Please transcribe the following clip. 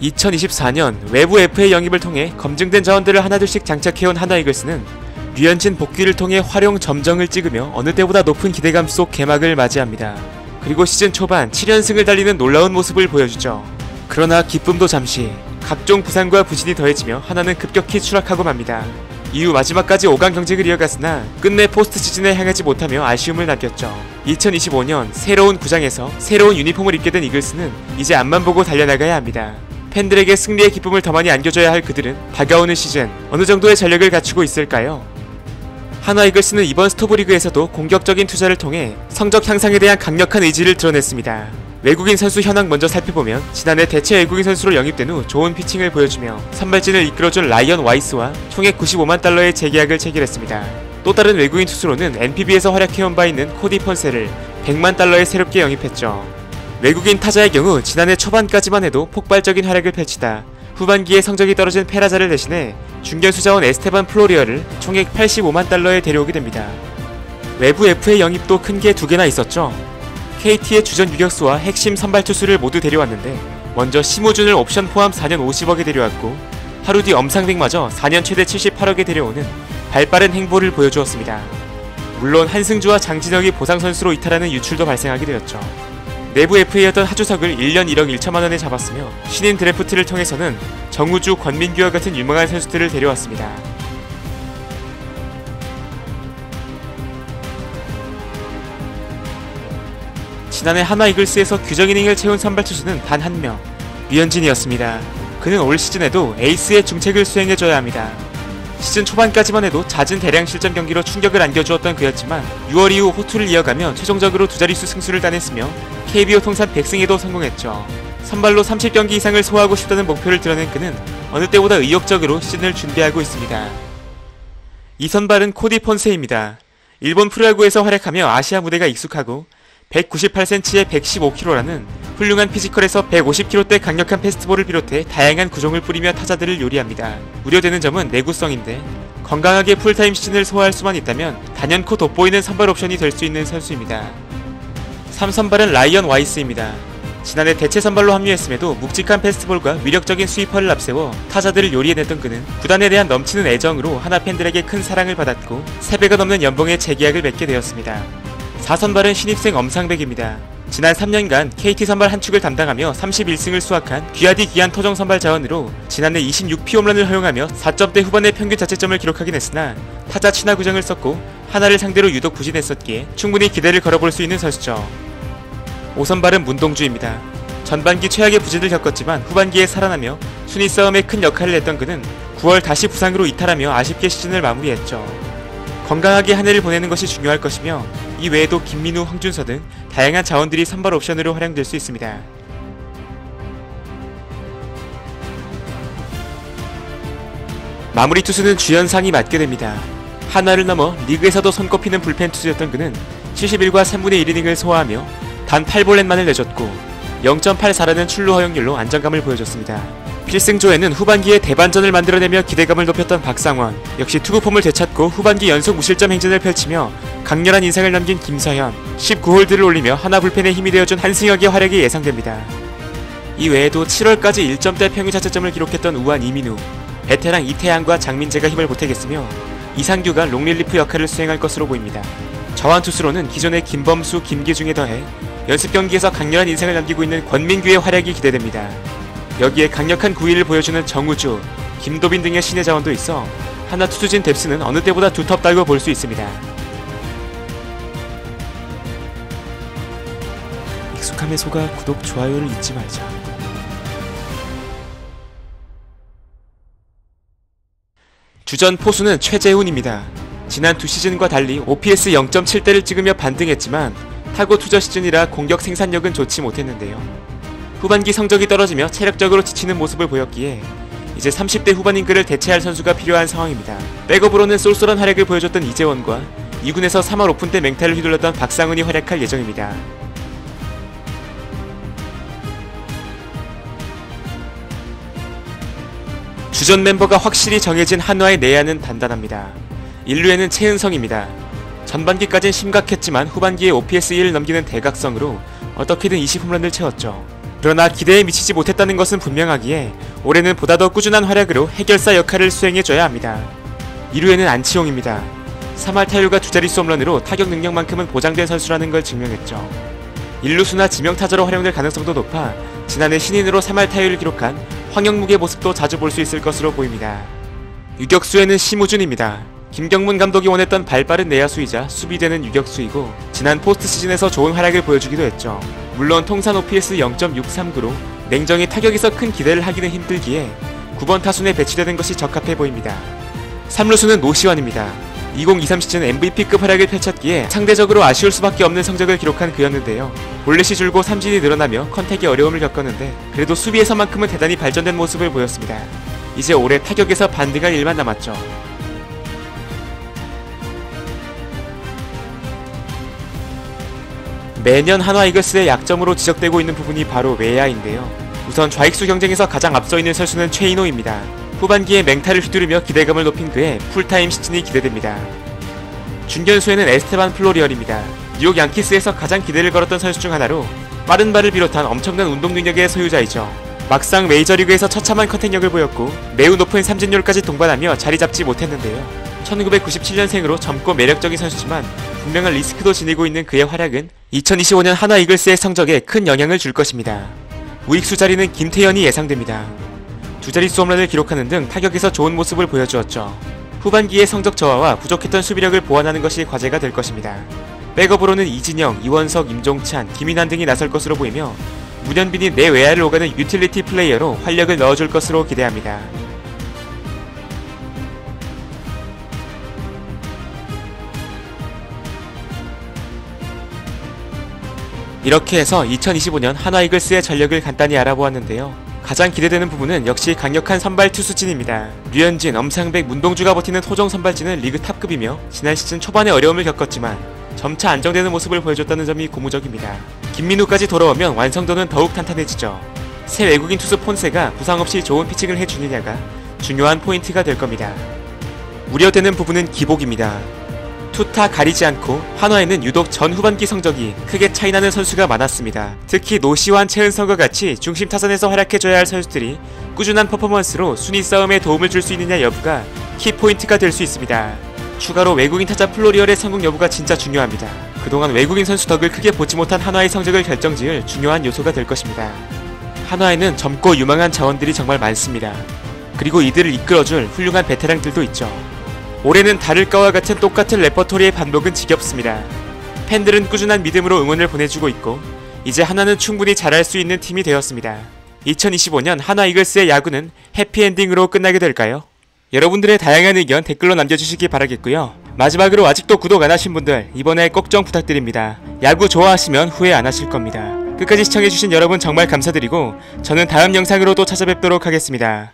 2024년 외부 FA 영입을 통해 검증된 자원들을 하나둘씩 장착해온 하나이글스는 류현진 복귀를 통해 활용 점정을 찍으며 어느 때보다 높은 기대감 속 개막을 맞이합니다. 그리고 시즌 초반 7연승을 달리는 놀라운 모습을 보여주죠. 그러나 기쁨도 잠시, 각종 부상과 부진이 더해지며 하나는 급격히 추락하고 맙니다. 이후 마지막까지 5강 경쟁을 이어갔으나 끝내 포스트 시즌에 향하지 못하며 아쉬움을 남겼죠. 2025년 새로운 구장에서 새로운 유니폼을 입게 된 이글스는 이제 앞만 보고 달려나가야 합니다. 팬들에게 승리의 기쁨을 더 많이 안겨줘야 할 그들은 다가오는 시즌 어느 정도의 전력을 갖추고 있을까요? 하나 이글스는 이번 스토브리그에서도 공격적인 투자를 통해 성적 향상에 대한 강력한 의지를 드러냈습니다. 외국인 선수 현황 먼저 살펴보면 지난해 대체 외국인 선수로 영입된 후 좋은 피칭을 보여주며 선발진을 이끌어준 라이언 와이스와 총액 95만 달러의 재계약을 체결했습니다. 또 다른 외국인 투수로는 NPB에서 활약해온 바 있는 코디 폰세를 100만 달러에 새롭게 영입했죠. 외국인 타자의 경우 지난해 초반까지만 해도 폭발적인 활약을 펼치다 후반기에 성적이 떨어진 페라자를 대신해 중견수 자원 에스테반 플로리어를 총액 85만 달러에 데려오게 됩니다. 외부 FA 영입도 큰 게 2개나 있었죠. KT의 주전 유격수와 핵심 선발 투수를 모두 데려왔는데 먼저 심우준을 옵션 포함 4년 50억에 데려왔고 하루 뒤 엄상백마저 4년 최대 78억에 데려오는 발빠른 행보를 보여주었습니다. 물론 한승주와 장진혁이 보상선수로 이탈하는 유출도 발생하게 되었죠. 내부 FA였던 하주석을 1년 1억 1천만원에 잡았으며 신인 드래프트를 통해서는 정우주, 권민규와 같은 유망한 선수들을 데려왔습니다. 지난해 하나 이글스에서 규정 이닝을 채운 선발 투수는 단 1명, 류현진이었습니다. 그는 올 시즌에도 에이스의 중책을 수행해줘야 합니다. 시즌 초반까지만 해도 잦은 대량 실점 경기로 충격을 안겨주었던 그였지만 6월 이후 호투를 이어가며 최종적으로 두 자릿수 승수를 따냈으며 KBO 통산 100승에도 성공했죠. 선발로 30경기 이상을 소화하고 싶다는 목표를 드러낸 그는 어느 때보다 의욕적으로 시즌을 준비하고 있습니다. 이 선발은 코디 폰세입니다. 일본 프로야구에서 활약하며 아시아 무대가 익숙하고 198cm에 115kg라는 훌륭한 피지컬에서 150kg대 강력한 패스트볼을 비롯해 다양한 구종을 뿌리며 타자들을 요리합니다. 우려되는 점은 내구성인데 건강하게 풀타임 시즌을 소화할 수만 있다면 단연코 돋보이는 선발 옵션이 될 수 있는 선수입니다. 3선발은 라이언 와이스입니다. 지난해 대체 선발로 합류했음에도 묵직한 패스트볼과 위력적인 스위퍼를 앞세워 타자들을 요리해냈던 그는 구단에 대한 넘치는 애정으로 하나 팬들에게 큰 사랑을 받았고 3배가 넘는 연봉의 재계약을 맺게 되었습니다. 4선발은 신입생 엄상백입니다. 지난 3년간 KT 선발 한 축을 담당하며 31승을 수확한 귀하디 귀한 토종 선발 자원으로 지난해 26피 홈런을 허용하며 4점대 후반의 평균 자책점을 기록하긴 했으나 타자 친화 구장을 썼고 하나를 상대로 유독 부진했었기에 충분히 기대를 걸어볼 수 있는 선수죠. 5선발은 문동주입니다. 전반기 최악의 부진을 겪었지만 후반기에 살아나며 순위 싸움에 큰 역할을 했던 그는 9월 다시 부상으로 이탈하며 아쉽게 시즌을 마무리했죠. 건강하게 한 해를 보내는 것이 중요할 것이며 이 외에도 김민우, 황준서 등 다양한 자원들이 선발 옵션으로 활용될 수 있습니다. 마무리 투수는 주연상이 맡게 됩니다. 하나를 넘어 리그에서도 손꼽히는 불펜 투수였던 그는 71과 3분의 1이닝을 소화하며 단 8볼넷만을 내줬고 0.84라는 출루 허용률로 안정감을 보여줬습니다. 필승조에는 후반기에 대반전을 만들어내며 기대감을 높였던 박상원, 역시 투구폼을 되찾고 후반기 연속 무실점 행진을 펼치며 강렬한 인상을 남긴 김서현, 19홀드를 올리며 하나 불펜에 힘이 되어준 한승혁의 활약이 예상됩니다. 이 외에도 7월까지 1점대 평균 자책점을 기록했던 우한 이민우, 베테랑 이태양과 장민재가 힘을 보태겠으며 이상규가 롱릴리프 역할을 수행할 것으로 보입니다. 저완 투수로는 기존의 김범수, 김기중에 더해 연습 경기에서 강렬한 인상을 남기고 있는 권민규의 활약이 기대됩니다. 여기에 강력한 구위를 보여주는 정우주, 김도빈 등의 신의 자원도 있어 하나 투수진 뎁스는 어느 때보다 두텁다고 볼 수 있습니다. 익숙함에 속아 구독, 좋아요를 잊지 말자. 주전 포수는 최재훈입니다. 지난 2시즌과 달리 OPS 0.7대를 찍으며 반등했지만 타고 투저 시즌이라 공격 생산력은 좋지 못했는데요. 후반기 성적이 떨어지며 체력적으로 지치는 모습을 보였기에 이제 30대 후반인 그를 대체할 선수가 필요한 상황입니다. 백업으로는 쏠쏠한 활약을 보여줬던 이재원과 2군에서 3월 오픈 때 맹타를 휘둘렀던 박상은이 활약할 예정입니다. 주전 멤버가 확실히 정해진 한화의 내야는 단단합니다. 1루에는 최은성입니다. 전반기까진 심각했지만 후반기에 OPS 1을 넘기는 대각성으로 어떻게든 20홈런을 채웠죠. 그러나 기대에 미치지 못했다는 것은 분명하기에 올해는 보다 더 꾸준한 활약으로 해결사 역할을 수행해줘야 합니다. 2루에는 안치홍입니다. 3할 타율과 두 자릿수 홈런으로 타격 능력만큼은 보장된 선수라는 걸 증명했죠. 1루수나 지명타자로 활용될 가능성도 높아 지난해 신인으로 3할 타율을 기록한 황영묵의 모습도 자주 볼 수 있을 것으로 보입니다. 유격수에는 심우준입니다. 김경문 감독이 원했던 발빠른 내야수이자 수비되는 유격수이고 지난 포스트 시즌에서 좋은 활약을 보여주기도 했죠. 물론 통산 OPS 0.639로 냉정히 타격에서 큰 기대를 하기는 힘들기에 9번 타순에 배치되는 것이 적합해 보입니다. 3루수는 노시환입니다. 2023 시즌 MVP급 활약을 펼쳤기에 상대적으로 아쉬울 수밖에 없는 성적을 기록한 그였는데요. 볼넷이 줄고 삼진이 늘어나며 컨택에 어려움을 겪었는데 그래도 수비에서만큼은 대단히 발전된 모습을 보였습니다. 이제 올해 타격에서 반등할 일만 남았죠. 매년 한화 이글스의 약점으로 지적되고 있는 부분이 바로 외야인데요. 우선 좌익수 경쟁에서 가장 앞서 있는 선수는 최인호입니다. 후반기에 맹타를 휘두르며 기대감을 높인 그의 풀타임 시즌이 기대됩니다. 중견수에는 에스테반 플로리얼입니다. 뉴욕 양키스에서 가장 기대를 걸었던 선수 중 하나로 빠른 발을 비롯한 엄청난 운동 능력의 소유자이죠. 막상 메이저리그에서 처참한 컨택력을 보였고 매우 높은 삼진율까지 동반하며 자리 잡지 못했는데요. 1997년생으로 젊고 매력적인 선수지만 분명한 리스크도 지니고 있는 그의 활약은 2025년 한화 이글스의 성적에 큰 영향을 줄 것입니다. 우익수 자리는 김태현이 예상됩니다. 두 자릿수 홈런을 기록하는 등 타격에서 좋은 모습을 보여주었죠. 후반기의 성적 저하와 부족했던 수비력을 보완하는 것이 과제가 될 것입니다. 백업으로는 이진영, 이원석, 임종찬, 김인환 등이 나설 것으로 보이며 문현빈이 내외야를 오가는 유틸리티 플레이어로 활력을 넣어줄 것으로 기대합니다. 이렇게 해서 2025년 한화 이글스의 전력을 간단히 알아보았는데요. 가장 기대되는 부분은 역시 강력한 선발 투수진입니다. 류현진, 엄상백, 문동주가 버티는 토종 선발진은 리그 탑급이며 지난 시즌 초반에 어려움을 겪었지만 점차 안정되는 모습을 보여줬다는 점이 고무적입니다. 김민우까지 돌아오면 완성도는 더욱 탄탄해지죠. 새 외국인 투수 폰세가 부상 없이 좋은 피칭을 해주느냐가 중요한 포인트가 될 겁니다. 우려되는 부분은 기복입니다. 투타 가리지 않고 한화에는 유독 전 후반기 성적이 크게 차이나는 선수가 많았습니다. 특히 노시환, 최은성과 같이 중심 타선에서 활약해줘야 할 선수들이 꾸준한 퍼포먼스로 순위 싸움에 도움을 줄 수 있느냐 여부가 키포인트가 될 수 있습니다. 추가로 외국인 타자 플로리얼의 성공 여부가 진짜 중요합니다. 그동안 외국인 선수 덕을 크게 보지 못한 한화의 성적을 결정지을 중요한 요소가 될 것입니다. 한화에는 젊고 유망한 자원들이 정말 많습니다. 그리고 이들을 이끌어줄 훌륭한 베테랑들도 있죠. 올해는 다를까와 같은 똑같은 레퍼토리의 반복은 지겹습니다. 팬들은 꾸준한 믿음으로 응원을 보내주고 있고 이제 한화는 충분히 잘할 수 있는 팀이 되었습니다. 2025년 한화 이글스의 야구는 해피엔딩으로 끝나게 될까요? 여러분들의 다양한 의견 댓글로 남겨주시기 바라겠고요. 마지막으로 아직도 구독 안하신 분들 이번에 꼭 좀 부탁드립니다. 야구 좋아하시면 후회 안하실 겁니다. 끝까지 시청해주신 여러분 정말 감사드리고 저는 다음 영상으로 또 찾아뵙도록 하겠습니다.